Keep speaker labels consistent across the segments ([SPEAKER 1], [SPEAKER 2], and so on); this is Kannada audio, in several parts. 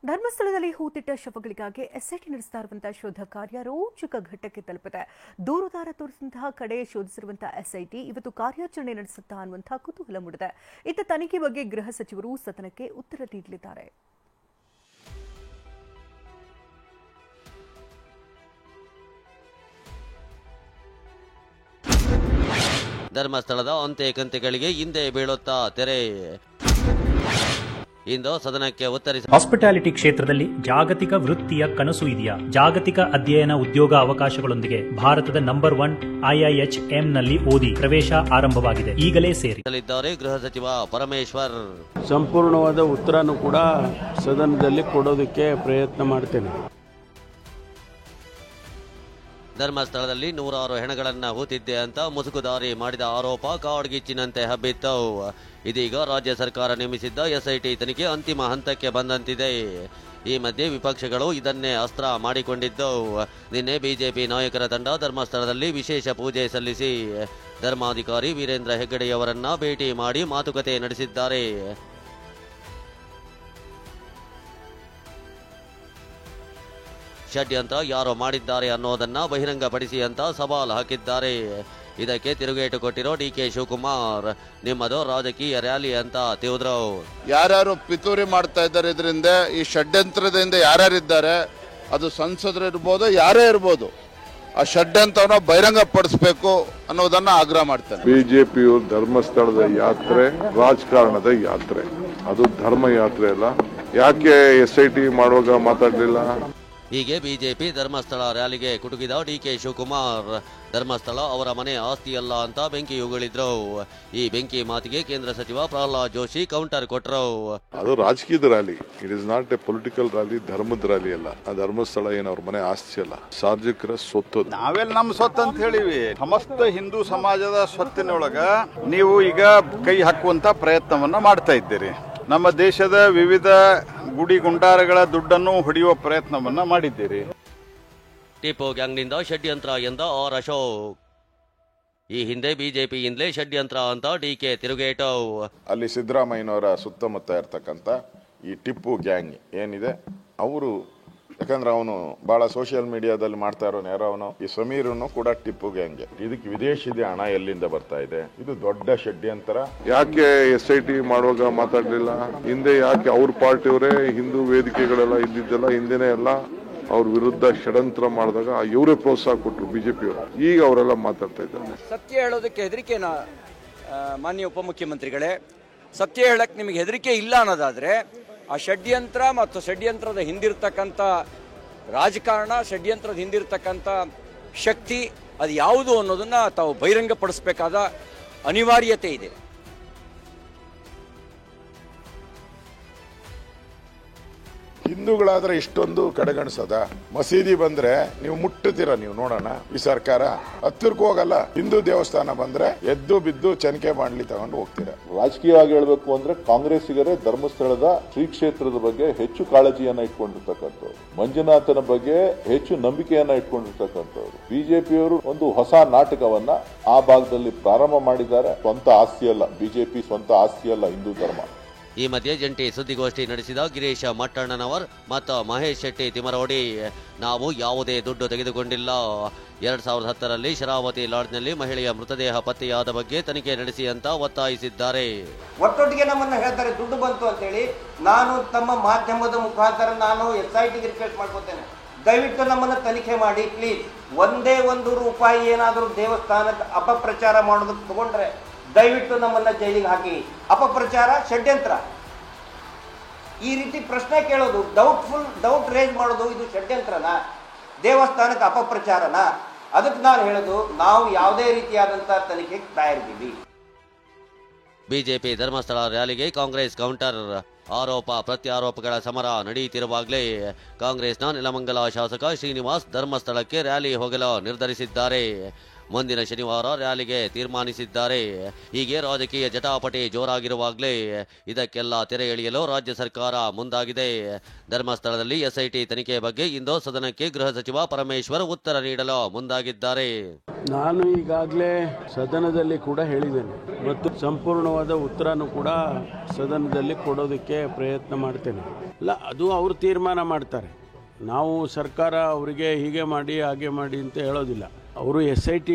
[SPEAKER 1] ಧರ್ಮಸ್ಥಳದಲ್ಲಿ ಹೂತಿಟ್ಟ ಶವಗಳಿಗಾಗಿ ಎಸ್ಐಟಿ ನಡೆಸ್ತಾ ಇರುವಂತಹ ಶೋಧ ಕಾರ್ಯ ರೋಚಕ ಘಟ್ಟಕ್ಕೆ ತಲುಪಿದೆ. ದೂರುದಾರ ತೋರಿಸಿದಂತಹ ಕಡೆ ಶೋಧಿಸಿರುವಂತಹ ಎಸ್ಐಟಿ ಇವತ್ತು ಕಾರ್ಯಾಚರಣೆ ನಡೆಸುತ್ತಾ ಅನ್ನುವಂತಹ ಕುತೂಹಲ ಮೂಡಿದೆ. ಇತ್ತ ತನಿಖೆ ಬಗ್ಗೆ ಗೃಹ ಸಚಿವರು ಸದನಕ್ಕೆ ಉತ್ತರ ನೀಡಲಿದ್ದಾರೆ.
[SPEAKER 2] ಧರ್ಮಸ್ಥಳದ ಅಂತೆ ಕಂತೆಗಳಿಗೆ ಹಿಂದೆ ಬೀಳುತ್ತಾ ತೆರೆ. ಇಂದು ಸದನಕ್ಕೆ ಉತ್ತರಿಸಿ,
[SPEAKER 3] ಹಾಸ್ಪಿಟಾಲಿಟಿ ಕ್ಷೇತ್ರದಲ್ಲಿ ಜಾಗತಿಕ ವೃತ್ತಿಯ ಕನಸು ಇದೆಯಾ? ಜಾಗತಿಕ ಅಧ್ಯಯನ ಉದ್ಯೋಗ ಅವಕಾಶಗಳೊಂದಿಗೆ ಭಾರತದ ನಂಬರ್ 1 IIHM-ನಲ್ಲಿ ಓದಿ. ಪ್ರವೇಶ ಆರಂಭವಾಗಿದೆ, ಈಗಲೇ ಸೇರಿ.
[SPEAKER 2] ಗೃಹ ಸಚಿವ ಪರಮೇಶ್ವರ್
[SPEAKER 4] ಸಂಪೂರ್ಣವಾದ ಉತ್ತರನೂ ಕೂಡ ಸದನದಲ್ಲಿ ಕೊಡೋದಕ್ಕೆ ಪ್ರಯತ್ನ ಮಾಡ್ತೇನೆ.
[SPEAKER 2] ಧರ್ಮಸ್ಥಳದಲ್ಲಿ 106 ಹೆಣಗಳನ್ನ ಹೂತಿದ್ದೆ ಅಂತ ಮುಸುಕುದಾರಿ ಮಾಡಿದ ಆರೋಪ ಕಾಡ್ಗಿಚ್ಚಿನಂತೆ ಹಬ್ಬಿತ್ತು. ಇದೀಗ ರಾಜ್ಯ ಸರ್ಕಾರ ನೇಮಿಸಿದ್ದ ಎಸ್ಐಟಿ ತನಿಖೆ ಅಂತಿಮ ಹಂತಕ್ಕೆ ಬಂದಂತಿದೆ. ಈ ಮಧ್ಯೆ ವಿಪಕ್ಷಗಳು ಇದನ್ನೇ ಅಸ್ತ್ರ ಮಾಡಿಕೊಂಡಿದ್ದು. ನಿನ್ನೆ ಬಿಜೆಪಿ ನಾಯಕರ ತಂಡ ಧರ್ಮಸ್ಥಳದಲ್ಲಿ ವಿಶೇಷ ಪೂಜೆ ಸಲ್ಲಿಸಿ ಧರ್ಮಾಧಿಕಾರಿ ವೀರೇಂದ್ರ ಹೆಗ್ಗಡೆಯವರನ್ನ ಭೇಟಿ ಮಾಡಿ ಮಾತುಕತೆ ನಡೆಸಿದ್ದಾರೆ. ಷಡ್ಯಂತ್ರ ಯಾರು ಮಾಡಿದ್ದಾರೆ ಅನ್ನೋದನ್ನ ಬಹಿರಂಗಪಡಿಸಿ ಅಂತ ಸವಾಲು ಹಾಕಿದ್ದಾರೆ. ಇದಕ್ಕೆ ತಿರುಗೇಟು ಕೊಟ್ಟಿರೋ ಡಿಕೆ ಶಿವಕುಮಾರ್, ನಿಮ್ಮದು ರಾಜಕೀಯ ರ್ಯಾಲಿ ಅಂತ ತಿಳಿದ್ರು.
[SPEAKER 5] ಯಾರ್ಯಾರು ಪಿತೂರಿ ಮಾಡ್ತಾ ಇದ್ದಾರೆ, ಇದರಿಂದ ಈ ಷಡ್ಯಂತ್ರದಿಂದ ಯಾರ್ಯಾರಿದ್ದಾರೆ, ಅದು ಸಂಸದರು ಇರ್ಬೋದು, ಯಾರೇ ಇರ್ಬೋದು, ಆ ಷಡ್ಯಂತ್ರವನ್ನು ಬಹಿರಂಗ ಪಡಿಸಬೇಕು ಅನ್ನೋದನ್ನ ಆಗ್ರಹ ಮಾಡ್ತಾರೆ.
[SPEAKER 6] ಬಿಜೆಪಿಯು ಧರ್ಮಸ್ಥಳದ ಯಾತ್ರೆ ರಾಜಕಾರಣದ ಯಾತ್ರೆ, ಅದು ಧರ್ಮ ಯಾತ್ರೆ ಅಲ್ಲ. ಯಾಕೆ SIT ಮಾಡುವಾಗ ಮಾತಾಡಲಿಲ್ಲ?
[SPEAKER 2] ಹೀಗೆ ಬಿಜೆಪಿ ಧರ್ಮಸ್ಥಳ ರ್ಯಾಲಿಗೆ ಕುಟುಕಿದ ಡಿಕೆ ಶಿವಕುಮಾರ್, ಧರ್ಮಸ್ಥಳ ಅವರ ಮನೆ ಆಸ್ತಿಯಲ್ಲ ಅಂತ ಬೆಂಕಿ ಉಗುಳಿದ್ರು. ಈ ಬೆಂಕಿ ಮಾತಿಗೆ ಕೇಂದ್ರ ಸಚಿವ ಪ್ರಹ್ಲಾದ್ ಜೋಶಿ ಕೌಂಟರ್ ಕೊಟ್ಟರು.
[SPEAKER 6] ಅದು ರಾಜಕೀಯದ rally, it is not A political rally, ಧರ್ಮದ ರ್ಯಾಲಿ ಅಲ್ಲ. ಆ ಧರ್ಮಸ್ಥಳ ಏನು ಅವ್ರ ಮನೆ ಆಸ್ತಿ ಅಲ್ಲ, ಸಾರ್ವಜನಿಕರ ಸ್ವತ್ತು.
[SPEAKER 7] ನಾವೆಲ್ಲ ನಮ್ಮ ಸ್ವತ್ತು ಅಂತ ಹೇಳಿವಿ. ಸಮಸ್ತ ಹಿಂದೂ ಸಮಾಜದ ಸ್ವತ್ತಿನೊಳಗ ನೀವು ಈಗ ಕೈ ಹಾಕುವಂತ ಪ್ರಯತ್ನವನ್ನ ಮಾಡ್ತಾ ಇದ್ದೀರಿ. ನಮ್ಮ ದೇಶದ ವಿವಿಧ ಗುಡಿ ಗುಂಡಾರಗಳ ದುಡ್ಡನ್ನು ಹೊಡೆಯುವ ಪ್ರಯತ್ನವನ್ನ ಮಾಡಿದ್ದೀರಿ.
[SPEAKER 2] ಟಿಪ್ಪು ಗ್ಯಾಂಗ್ನಿಂದ ಷಡ್ಯಂತ್ರ ಎಂದ ಆರ್ ಅಶೋಕ್. ಈ ಹಿಂದೆ ಬಿಜೆಪಿಯಿಂದಲೇ ಷಡ್ಯಂತ್ರ ಅಂತ ಡಿಕೆ ತಿರುಗೇಟು.
[SPEAKER 8] ಅಲ್ಲಿ ಸಿದ್ದರಾಮಯ್ಯನವರ ಸುತ್ತಮುತ್ತ ಇರ್ತಕ್ಕಂಥ ಈ ಟಿಪ್ಪು ಗ್ಯಾಂಗ್ ಏನಿದೆ, ಅವರು ಯಾಕಂದ್ರೆ ಅವನು ಬಹಳ ಸೋಷಿಯಲ್ ಮೀಡಿಯಾದಲ್ಲಿ ಮಾಡ್ತಾ ಇರೋ ನೇರವನು, ಈ ಸಮೀರನು ಕೂಡ ಟಿಪ್ಪು ಗ್ಯಾಂಗ್. ಇದಕ್ಕೆ ವಿದೇಶಿದ ಹಣ ಎಲ್ಲಿಂದ ಬರ್ತಾ ಇದೆ? ಇದು ದೊಡ್ಡ ಷಡ್ಯಂತ್ರ.
[SPEAKER 6] ಯಾಕೆ SIT ಮಾಡುವಾಗ ಮಾತಾಡಲಿಲ್ಲ? ಹಿಂದೆ ಯಾಕೆ ಅವ್ರ ಪಾರ್ಟಿಯವರೇ ಹಿಂದೂ ವೇದಿಕೆಗಳೆಲ್ಲ ಇದ್ದಿದ್ದೆಲ್ಲ ಹಿಂದೆನೇ ಎಲ್ಲ ಅವ್ರ ವಿರುದ್ಧ ಷಡ್ಯಂತ್ರ ಮಾಡಿದಾಗ ಇವರೇ ಪ್ರೋತ್ಸಾಹ ಕೊಟ್ಟರು ಬಿಜೆಪಿಯವರು. ಈಗ ಅವರೆಲ್ಲ ಮಾತಾಡ್ತಾ ಇದ್ದಾರೆ.
[SPEAKER 9] ಸತ್ಯ ಹೇಳೋದಕ್ಕೆ ಹೆದರಿಕೆನಾ ಮಾನ್ಯ ಉಪಮುಖ್ಯಮಂತ್ರಿಗಳೇ? ಸತ್ಯ ಹೇಳಕ್ಕೆ ನಿಮಗೆ ಹೆದರಿಕೆ ಇಲ್ಲ ಅನ್ನೋದಾದ್ರೆ ಆ ಷಡ್ಯಂತ್ರ ಮತ್ತು ಷಡ್ಯಂತ್ರದ ಹಿಂದಿರ್ತಕ್ಕಂಥ ರಾಜಕಾರಣ, ಷಡ್ಯಂತ್ರದ ಹಿಂದಿರ್ತಕ್ಕಂಥ ಶಕ್ತಿ ಅದು ಯಾವುದು ಅನ್ನೋದನ್ನ ತಾವು ಬಹಿರಂಗಪಡಿಸಬೇಕಾದ ಅನಿವಾರ್ಯತೆ ಇದೆ.
[SPEAKER 8] ಹಿಂದೂಗಳಾದ್ರೆ ಇಷ್ಟೊಂದು ಕಡೆಗಣಿಸದ? ಮಸೀದಿ ಬಂದ್ರೆ ನೀವು ಮುಟ್ಟುತ್ತೀರ, ನೀವು ನೋಡೋಣ. ಈ ಸರ್ಕಾರ ಹತ್ತಿರಕ್ಕೂ ಹೋಗಲ್ಲ. ಹಿಂದೂ ದೇವಸ್ಥಾನ ಬಂದ್ರೆ ಎದ್ದು ಬಿದ್ದು ಚನಿಕೆ ಮಾಡ್ಲಿ ತಗೊಂಡು ಹೋಗ್ತೀರಾ.
[SPEAKER 10] ರಾಜಕೀಯವಾಗಿ ಹೇಳ್ಬೇಕು ಅಂದ್ರೆ ಕಾಂಗ್ರೆಸ್ಸಿಗರೇ ಧರ್ಮಸ್ಥಳದ ಶ್ರೀ ಕ್ಷೇತ್ರದ ಬಗ್ಗೆ ಹೆಚ್ಚು ಕಾಳಜಿಯನ್ನ ಇಟ್ಕೊಂಡಿರ್ತಕ್ಕಂಥವ್ರು, ಮಂಜುನಾಥನ ಬಗ್ಗೆ ಹೆಚ್ಚು ನಂಬಿಕೆಯನ್ನ ಇಟ್ಕೊಂಡಿರ್ತಕ್ಕಂಥವ್ರು. ಬಿಜೆಪಿಯವರು ಒಂದು ಹೊಸ ನಾಟಕವನ್ನ ಆ ಭಾಗದಲ್ಲಿ ಪ್ರಾರಂಭ ಮಾಡಿದ್ದಾರೆ. ಸ್ವಂತ ಆಸ್ತಿ ಅಲ್ಲ, ಬಿಜೆಪಿ ಸ್ವಂತ ಆಸ್ತಿ ಅಲ್ಲ ಹಿಂದೂ ಧರ್ಮ.
[SPEAKER 2] ಈ ಮಧ್ಯೆ ಜಂಟಿ ಸುದ್ದಿಗೋಷ್ಠಿ ನಡೆಸಿದ ಗಿರೀಶ ಮಟ್ಟಣ್ಣನವರ್ ಮತ್ತು ಮಹೇಶ್ ಶೆಟ್ಟಿ ತಿಮರೋಡಿ, ನಾವು ಯಾವುದೇ ದುಡ್ಡು ತೆಗೆದುಕೊಂಡಿಲ್ಲ. 2010ರಲ್ಲಿ ಶರಾವತಿ ಲಾಡ್ಜ್ನಲ್ಲಿ ಮಹಿಳೆಯ ಮೃತದೇಹ ಪತ್ತೆಯಾದ ಬಗ್ಗೆ ತನಿಖೆ ನಡೆಸಿ ಅಂತ ಒತ್ತಾಯಿಸಿದ್ದಾರೆ.
[SPEAKER 11] ಒಟ್ಟೊಟ್ಟಿಗೆ ನಮ್ಮನ್ನ ಹೇಳ್ತಾರೆ ದುಡ್ಡು ಬಂತು ಅಂತ ಹೇಳಿ. ನಾನು ತಮ್ಮ ಮಾಧ್ಯಮದ ಮುಖಾಂತರ ನಾನು SITಗೆ ರಿಕ್ವೆಸ್ಟ್ ಮಾಡ್ಕೊತೇನೆ, ದಯವಿಟ್ಟು ನಮ್ಮನ್ನ ತನಿಖೆ ಮಾಡಿ ಪ್ಲೀಸ್. ಒಂದೇ ₹1 ಏನಾದರೂ ದೇವಸ್ಥಾನಕ್ಕೆ ಅಪಪ್ರಚಾರ ಮಾಡೋದಕ್ಕೆ ತಗೊಂಡ್ರೆ ದಯವಿಟ್ಟು ನಮ್ಮನ್ನ ಜೈಲಿಗೆ ಹಾಕಿ. ಅಪಪ್ರಚಾರ, ಷಡ್ಯಂತ್ರ, ಈ ರೀತಿ ಪ್ರಶ್ನೆ ಕೇಳೋದು, ಡೌಟ್ ರೇಸ್ ಮಾಡೋದು, ಇದು ಷಡ್ಯಂತ್ರನ, ದೇವಸ್ಥಾನಕ್ಕೆ ಅಪಪ್ರಚಾರನ? ಅದಕ್ಕೆ ನಾನು ಹೇಳೋದು, ನಾವು ಯಾವುದೇ ರೀತಿಯಾದಂತಹ ತನಿಖೆಗೆ ತಯಾರಿದ್ದೀವಿ.
[SPEAKER 2] ಬಿಜೆಪಿ ಧರ್ಮಸ್ಥಳ ರ್ಯಾಲಿಗೆ ಕಾಂಗ್ರೆಸ್ ಕೌಂಟರ್. ಆರೋಪ ಪ್ರತ್ಯಾರೋಪಗಳ ಸಮರ ನಡೆಯುತ್ತಿರುವಾಗಲೇ ಕಾಂಗ್ರೆಸ್ನ ನೆಲಮಂಗಲ ಶಾಸಕ ಶ್ರೀನಿವಾಸ್ ಧರ್ಮಸ್ಥಳಕ್ಕೆ ರ್ಯಾಲಿ ಹೋಗಲು ನಿರ್ಧರಿಸಿದ್ದಾರೆ. ಮುಂದಿನ ಶನಿವಾರ ರ್ಯಾಲಿಗೆ ತೀರ್ಮಾನಿಸಿದ್ದಾರೆ. ಹೀಗೆ ರಾಜಕೀಯ ಜಟಾಪಟಿ ಜೋರಾಗಿರುವಾಗಲೇ ಇದಕ್ಕೆಲ್ಲ ತೆರೆ ಎಳೆಯಲು ರಾಜ್ಯ ಸರ್ಕಾರ ಮುಂದಾಗಿದೆ. ಧರ್ಮಸ್ಥಳದಲ್ಲಿ ಎಸ್ಐಟಿ ತನಿಖೆ ಬಗ್ಗೆ ಇಂದು ಸದನಕ್ಕೆ ಗೃಹ ಸಚಿವ ಪರಮೇಶ್ವರ್ ಉತ್ತರ ನೀಡಲು ಮುಂದಾಗಿದ್ದಾರೆ.
[SPEAKER 4] ನಾನು ಈಗಾಗಲೇ ಸದನದಲ್ಲಿ ಕೂಡ ಹೇಳಿದ್ದೇನೆ ಮತ್ತು ಸಂಪೂರ್ಣವಾದ ಉತ್ತರನೂ ಕೂಡ ಸದನದಲ್ಲಿ ಕೊಡೋದಕ್ಕೆ ಪ್ರಯತ್ನ ಮಾಡ್ತೇನೆ. ಅಲ್ಲ, ಅದು ಅವರು ತೀರ್ಮಾನ ಮಾಡ್ತಾರೆ. ನಾವು ಸರ್ಕಾರ ಅವರಿಗೆ ಹೀಗೆ ಮಾಡಿ ಹಾಗೆ ಮಾಡಿ ಅಂತ ಹೇಳೋದಿಲ್ಲ. ಅವರು SIT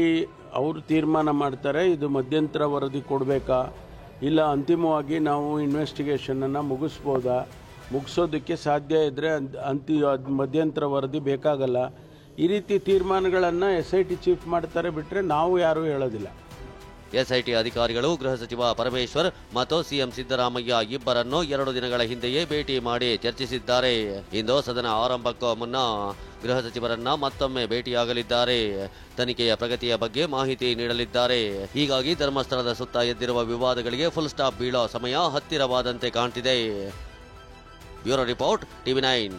[SPEAKER 4] ಅವರು ತೀರ್ಮಾನ ಮಾಡ್ತಾರೆ. ಇದು ಮಧ್ಯಂತರ ವರದಿ ಕೊಡಬೇಕಾ, ಇಲ್ಲ ಅಂತಿಮವಾಗಿ ನಾವು ಇನ್ವೆಸ್ಟಿಗೇಷನನ್ನು ಮುಗಿಸೋದಕ್ಕೆ ಸಾಧ್ಯ ಇದ್ದರೆ ಮಧ್ಯಂತರ ವರದಿ ಬೇಕಾಗಲ್ಲ. ಈ ರೀತಿ ತೀರ್ಮಾನಗಳನ್ನು SIT ಚೀಫ್ ಮಾಡ್ತಾರೆ, ಬಿಟ್ಟರೆ ನಾವು ಯಾರೂ ಹೇಳೋದಿಲ್ಲ.
[SPEAKER 2] SIT ಅಧಿಕಾರಿಗಳು ಗೃಹ ಸಚಿವ ಪರಮೇಶ್ವರ್ ಮತ್ತು CM ಸಿದ್ದರಾಮಯ್ಯ ಇಬ್ಬರನ್ನು 2 ದಿನಗಳ ಹಿಂದೆಯೇ ಭೇಟಿ ಮಾಡಿ ಚರ್ಚಿಸಿದ್ದಾರೆ. ಇಂದು ಸದನ ಆರಂಭಕ್ಕೂ ಮುನ್ನ ಗೃಹ ಸಚಿವರನ್ನ ಮತ್ತೊಮ್ಮೆ ಭೇಟಿಯಾಗಲಿದ್ದಾರೆ. ತನಿಖೆಯ ಪ್ರಗತಿಯ ಬಗ್ಗೆ ಮಾಹಿತಿ ನೀಡಲಿದ್ದಾರೆ. ಹೀಗಾಗಿ ಧರ್ಮಸ್ಥಳದ ಸುತ್ತ ಎದ್ದಿರುವ ವಿವಾದಗಳಿಗೆ ಫುಲ್ ಸ್ಟಾಪ್ ಬೀಳೋ ಸಮಯ ಹತ್ತಿರವಾದಂತೆ ಕಾಣ್ತಿದೆ. Bureau report, TV9.